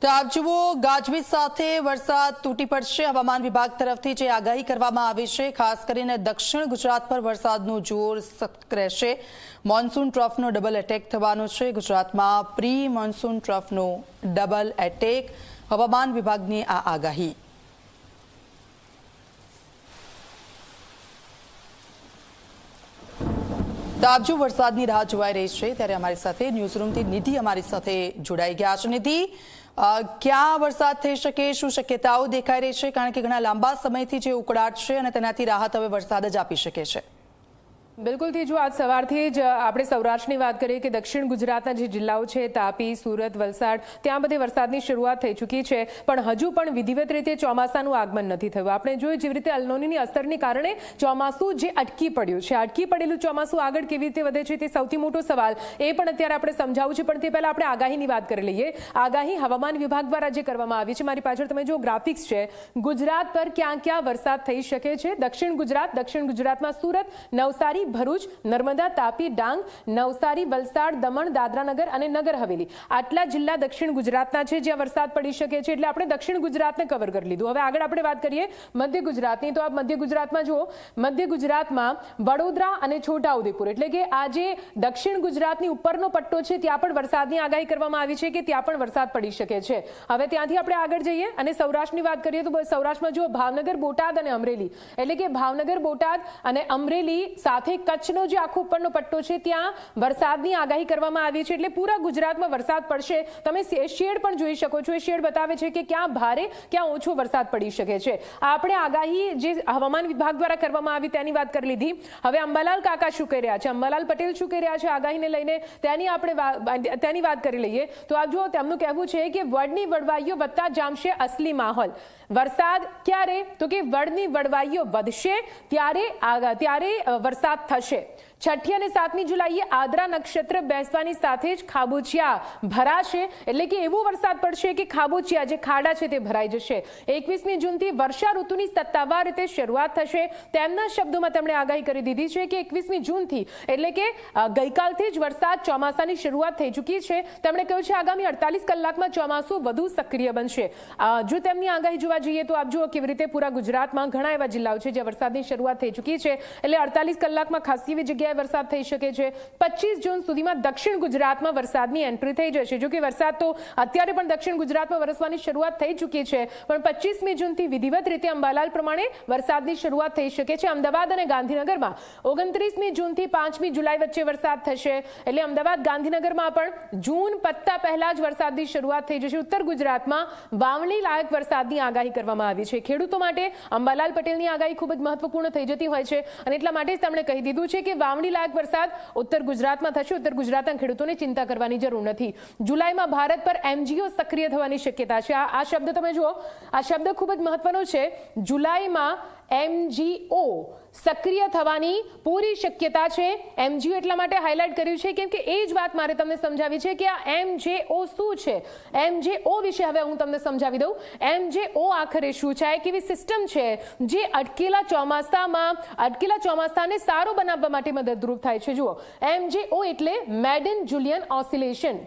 તો આપ જુઓ ગાજવીજ સાથે વરસાદ તૂટી પડશે। હવામાન વિભાગ તરફથી જે આગાહી કરવામાં આવી છે, ખાસ કરીને દક્ષિણ ગુજરાત પર વરસાદનું જોર સખત રહેશે। મોન્સૂન ટ્રફનો ડબલ એટેક થવાનો છે। ગુજરાતમાં પ્રી મોન્સૂન ટ્રફનો ડબલ એટેક, હવામાન વિભાગની આ આગાહી। તો આપ જો વરસાદની રાહ જોવાઈ રહી છે, ત્યારે અમારી સાથે ન્યૂઝરૂમથી નિધિ અમારી સાથે જોડાઈ ગયા છે। નિધિ, ક્યાં વરસાદ થઈ શકે, શું શક્યતાઓ દેખાઈ રહી છે? કારણ કે ઘણા લાંબા સમયથી જે ઉકળાટ છે અને તેનાથી રાહત હવે વરસાદ જ આપી શકે છે। બિલકુલથી જો આજ સવારથી જ આપણે સૌરાષ્ટ્રની વાત કરીએ કે દક્ષિણ ગુજરાતના જે જિલ્લાઓ છે, તાપી, સુરત, વલસાડ, ત્યાં બધે વરસાદની શરૂઆત થઈ ચૂકી છે, પણ હજુ પણ વિધિવત રીતે ચોમાસાનું આગમન નથી થયું। આપણે જોયું જેવી રીતે અલનોનીની અસરને કારણે ચોમાસું જે અટકી પડ્યું છે, અટકી પડેલું ચોમાસું આગળ કેવી રીતે વધે છે તે સૌથી મોટો સવાલ એ પણ અત્યારે આપણે સમજાવવું છે। પણ તે પહેલા આપણે આગાહીની વાત કરી લઈએ। આગાહી હવામાન વિભાગ દ્વારા જે કરવામાં આવી છે, મારી પાછળ તમે જો ગ્રાફિક્સ છે, ગુજરાત પર ક્યાં ક્યાં વરસાદ થઈ શકે છે। દક્ષિણ ગુજરાતમાં સુરત, નવસારી, ભરૂચ, નર્મદા, તાપી, ડાંગ, નવસારી, વલસાડ, દમણ, દાદરાનગર અને નગર હવેલી, આટલા જિલ્લા દક્ષિણ ગુજરાતના છે જ્યાં વરસાદ પડી શકે છે। એટલે આપણે દક્ષિણ ગુજરાતને કવર કરી લીધું। હવે આગળ આપણે વાત કરીએ મધ્ય ગુજરાતની। તો આ મધ્ય ગુજરાતમાં જુઓ, મધ્ય ગુજરાતમાં વડોદરા અને છોટાઉદેપુર, એટલે કે આ જે દક્ષિણ ગુજરાતની ઉપરનો પટ્ટો છે ત્યાં પણ વરસાદની આગાહી કરવામાં આવી છે કે ત્યાં પણ વરસાદ પડી શકે છે। હવે ત્યાંથી આપણે આગળ જઈએ અને સૌરાષ્ટ્રની વાત કરીએ તો સૌરાષ્ટ્રમાં જુઓ ભાવનગર, બોટાદ અને અમરેલી, એટલે કે ભાવનગર, બોટાદ અને અમરેલી સાથે કચ્છનો જે આખો ઉપરનો પટ્ટો છે ત્યાં વરસાદની આગાહી કરવામાં આવી છે। એટલે પૂરા ગુજરાતમાં વરસાદ પડશે। તમે શેડ પણ જોઈ શકો છો, એ શેડ બતાવે છે કે ક્યાં ભારે ક્યાં ઓછો વરસાદ પડી શકે છે। આપણે આગાહી જે હવામાન વિભાગ દ્વારા કરવામાં આવી તેની વાત કરી લીધી। હવે અંબાલાલ કાકા શું કહી રહ્યા છે, અંબાલાલ પટેલ શું કહી રહ્યા છે આગાહીને લઈને, તેની વાત કરી લઈએ। તો આ જો તેમનું કહેવું છે કે વડની વડવાઈઓ વધતા જામશે અસલી માહોલ। વરસાદ ક્યારે? તો કે વડની વડવાઈઓ વધશે ત્યારે વરસાદ થશે। 6ઠી અને 7મી જુલાઈએ આદ્રા નક્ષત્ર બેસવાની સાથે જ ખાબોચિયા ભરાશે, એટલે કે એવો વરસાદ પડશે કે ખાબોચિયા જે ખાડા છે તે ભરાઈ જશે। 21મી જૂનથી વર્ષા ઋતુની સત્તાવાર રીતે શરૂઆત થશે। તેમના શબ્દોમાં તેમણે આગાહી કરી દીધી છે કે 21મી જૂનથી, એટલે કે ગઈકાલથી જ વરસાદ ચોમાસાની શરૂઆત થઈ ચૂકી છે। તેમણે કહ્યું છે આગામી 48 કલાકમાં ચોમાસું વધુ સક્રિય બનશે। જો તેમની આગાહી જોવા જઈએ તો આપ જુઓ કેવી રીતે પૂરા ગુજરાતમાં ઘણા એવા જિલ્લાઓ છે જ્યાં વરસાદની શરૂઆત થઈ ચૂકી છે, એટલે 48 કલાકમાં ખાસી એવી જગ્યાએ વરસાદ થઈ શકે છે। 25 જૂન સુધીમાં દક્ષિણ ગુજરાતમાં વરસાદની એન્ટ્રી થઈ જશે। જો કે વરસાદ તો અત્યારે પણ દક્ષિણ ગુજરાતમાં વરસવાની શરૂઆત થઈ ચૂકી છે, પણ 25મી જૂનથી વિધિવત રીતે અંબાલાલ પ્રમાણે વરસાદની શરૂઆત થઈ શકે છે। અમદાવાદ અને ગાંધીનગરમાં 29મી જૂનથી 5મી જુલાઈ વચ્ચે વરસાદ થશે, એટલે અમદાવાદ, ગાંધીનગરમાં પણ જૂન પત્તા પહેલા જ વરસાદની શરૂઆત થઈ જશે। ઉત્તર ગુજરાતમાં વાવણી લાયક વરસાદની આગાહી કરવામાં આવી છે। ખેડૂતો માટે અંબાલાલ પટેલની આગાહી ખૂબ જ મહત્વપૂર્ણ થઈ જતી હોય છે અને એટલા માટે જ તેમણે કહી દીધું છે કે વાવણી લાયક વરસાદ ઉત્તર ગુજરાતમાં થશે। ઉત્તર ગુજરાતના ખેડૂતોને ચિંતા કરવાની જરૂર નથી। જુલાઈમાં ભારત પર એમજીઓ સક્રિય થવાની શક્યતા છે। આ શબ્દ તમે જુઓ, આ શબ્દ ખૂબ જ મહત્વનો છે। જુલાઈમાં એમજીઓ સક્રિય થવાની પૂરી શક્યતા છે। એમજીઓ એટલા માટે હાઇલાઇટ કર્યું છે કેમ કે એ જ વાત મારે તમને સમજાવી છે કે આ એમજેઓ શું છે। એમજેઓ વિશે હવે હું તમને સમજાવી દઉં। એમજેઓ આખરે શું છે? એક એવી સિસ્ટમ છે જે અટકેલા ચોમાસાને સારો બનાવવા માટે મદદરૂપ થાય છે। જુઓ, એમજેઓ એટલે મેડન જુલિયન ઓસિલેશન।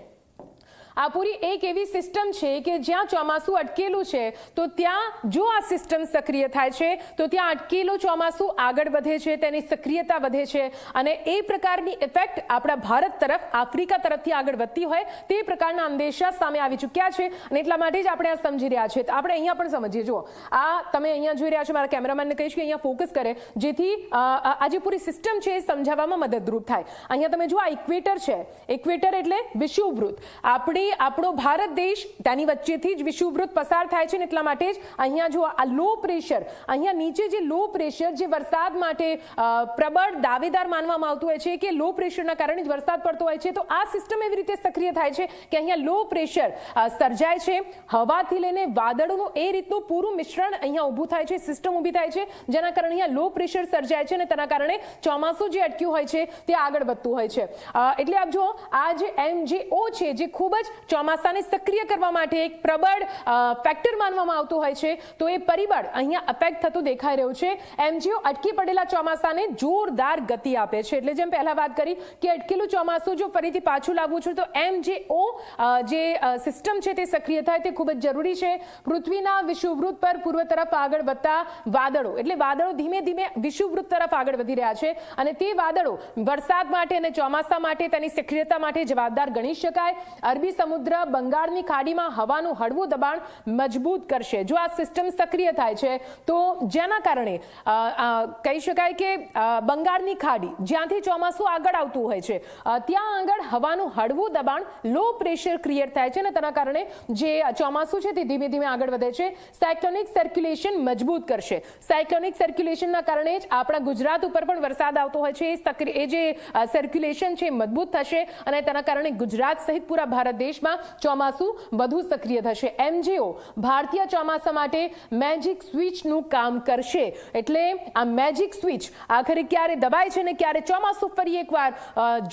આ પૂરી એક એવી સિસ્ટમ છે કે જ્યાં ચોમાસું અટકેલું છે તો ત્યાં જો આ સિસ્ટમ સક્રિય થાય છે તો ત્યાં અટકેલું ચોમાસું આગળ વધે છે, તેની સક્રિયતા વધે છે અને એ પ્રકારની ઇફેક્ટ આપણા ભારત તરફ, આફ્રિકા તરફથી આગળ વધતી હોય તે પ્રકારના અંદેશા સામે આવી ચૂક્યા છે અને એટલા માટે જ આપણે આ સમજી રહ્યા છીએ। તો આપણે અહીંયા પણ સમજીએ। જુઓ, આ તમે અહીંયા જોઈ રહ્યા છો, મારા કેમેરામેનને કહીશ કે અહીંયા ફોકસ કરે જેથી આ જે પૂરી સિસ્ટમ છે એ સમજાવવામાં મદદરૂપ થાય। અહીંયા તમે જુઓ, આ ઇક્વેટર છે। ઇક્વેટર એટલે વિષુવવૃત્ત। આપણો ભારત દેશ તેની વચ્ચેથી જ વિષુવવૃત્ત પસાર થાય છે ને એટલા માટે જ અહીંયા જો આ લો પ્રેશર, અહીંયા નીચે જે લો પ્રેશર જે વરસાદ માટે પ્રબળ દાવેદાર માનવામાં આવતું હોય છે કે લો પ્રેશરના કારણે જ વરસાદ પડતો હોય છે, તો આ સિસ્ટમ એવી રીતે સક્રિય થાય છે કે અહીંયા લો પ્રેશર સર્જાય છે। હવાથી લઈને વાદળોનું એ રીતનું પૂરું મિશ્રણ અહીંયા ઊભું થાય છે, સિસ્ટમ ઊભી થાય છે, જેના કારણે અહીંયા લો પ્રેશર સર્જાય છે અને તેના કારણે ચોમાસું જે અટક્યું હોય છે તે આગળ વધતું હોય છે। એટલે આપ જુઓ, આ જે એમજેઓ છે જે ખૂબ જ ચોમાસાને સક્રિય કરવા માટે એક પ્રબળ ફેક્ટર માનવામાં આવતું હોય છે, તો એ પરિબળ અહીંયા અફેક્ટ થતું દેખાઈ રહ્યું છે. એમજીઓ અટકી પડેલા ચોમાસાને જોરદાર ગતિ આપે છે. એટલે જેમ પહેલા વાત કરી કે અટકેલું ચોમાસું જો ફરીથી પાછું લાવવું છે તો એમજીઓ જે સિસ્ટમ છે તે સક્રિય થાય તે ખૂબ જ જરૂરી છે. પૃથ્વીના વિષુવવૃત્ત પર પૂર્વ તરફ આગળ વધતા વાદળો, એટલે વાદળો ધીમે ધીમે વિષુવવૃત્ત તરફ આગળ વધી રહ્યા છે અને તે વાદળો વરસાદ માટે અને ચોમાસા માટે તેની સક્રિયતા માટે જવાબદાર ગણી શકાય. અરબી સમુદ્ર બંગાળની ખાડીમાં હવાનું હળવું દબાણ મજબૂત કરશે. જો આ સિસ્ટમ સક્રિય થાય છે તો જેના કારણે કહી શકાય કે બંગાળની ખાડી જ્યાંથી ચોમાસું આગળ આવતું હોય છે ત્યાં આગળ હવાનું હળવું દબાણ લો પ્રેશર ક્રિએટ થાય છે અને તેના કારણે જે ચોમાસું છે તે ધીમે ધીમે આગળ વધે છે. સાયક્લોનિક સર્ક્યુલેશન મજબૂત કરશે. સાયક્લોનિક સર્ક્યુલેશનના કારણે જ આપણા ગુજરાત ઉપર પણ વરસાદ આવતો હોય છે. એ જે સર્ક્યુલેશન છે મજબૂત થશે અને તેના કારણે ગુજરાત સહિત પૂરા ભારત દેશમાં ચોમાસું વધુ સક્રિય થશે. એમજીઓ ભારતીય ચોમાસા માટે મેજિક સ્વિચનું કામ કરશે. એટલે આ મેજિક સ્વિચ આખરે ક્યારે દબાય છે ને ક્યારે ચોમાસું ફરી એકવાર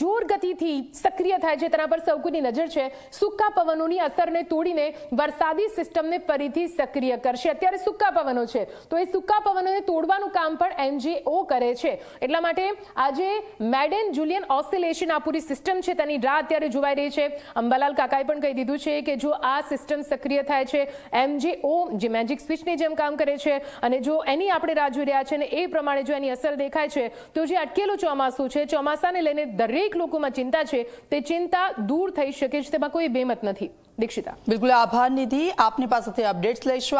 જોર ગતિથી સક્રિય થાય છે તેના પર સૌ કોઈની નજર છે. સૂકા પવનોની અસરને તોડીને વરસાદી સિસ્ટમને ફરીથી સક્રિય કરશે. અત્યારે સૂકા પવનો છે તો એ સૂકા પવનોને તોડવાનું કામ પણ એમજીઓ કરે છે. એટલા માટે આજે મેડન જુલિયન ઓસિલેશન આ પૂરી સિસ્ટમ છે તેની રાહ અત્યારે જોવાઈ રહી છે. અંબાલાલ કાકાએ પણ કહી દીધું છે કે જો આ સિસ્ટમ સક્રિય થાય છે એમજીઓ જે મેજિક સ્વિચની જેમ કામ કરે છે અને જો એની આપણે રાહ જોઈ રહ્યા છે અને એ પ્રમાણે જો એની અસર દેખાય છે તો જે અટકેલું ચોમાસું છે ચોમાસાને લઈને દરેક લોકોમાં ચિંતા છે તે ચિંતા દૂર થઈ શકે છે. તેમાં કોઈ બેમત નથી. દીક્ષિતા. બિલકુલ આભાર નિધિ. આપની પાસેથી અપડેટ્સ લઈશું.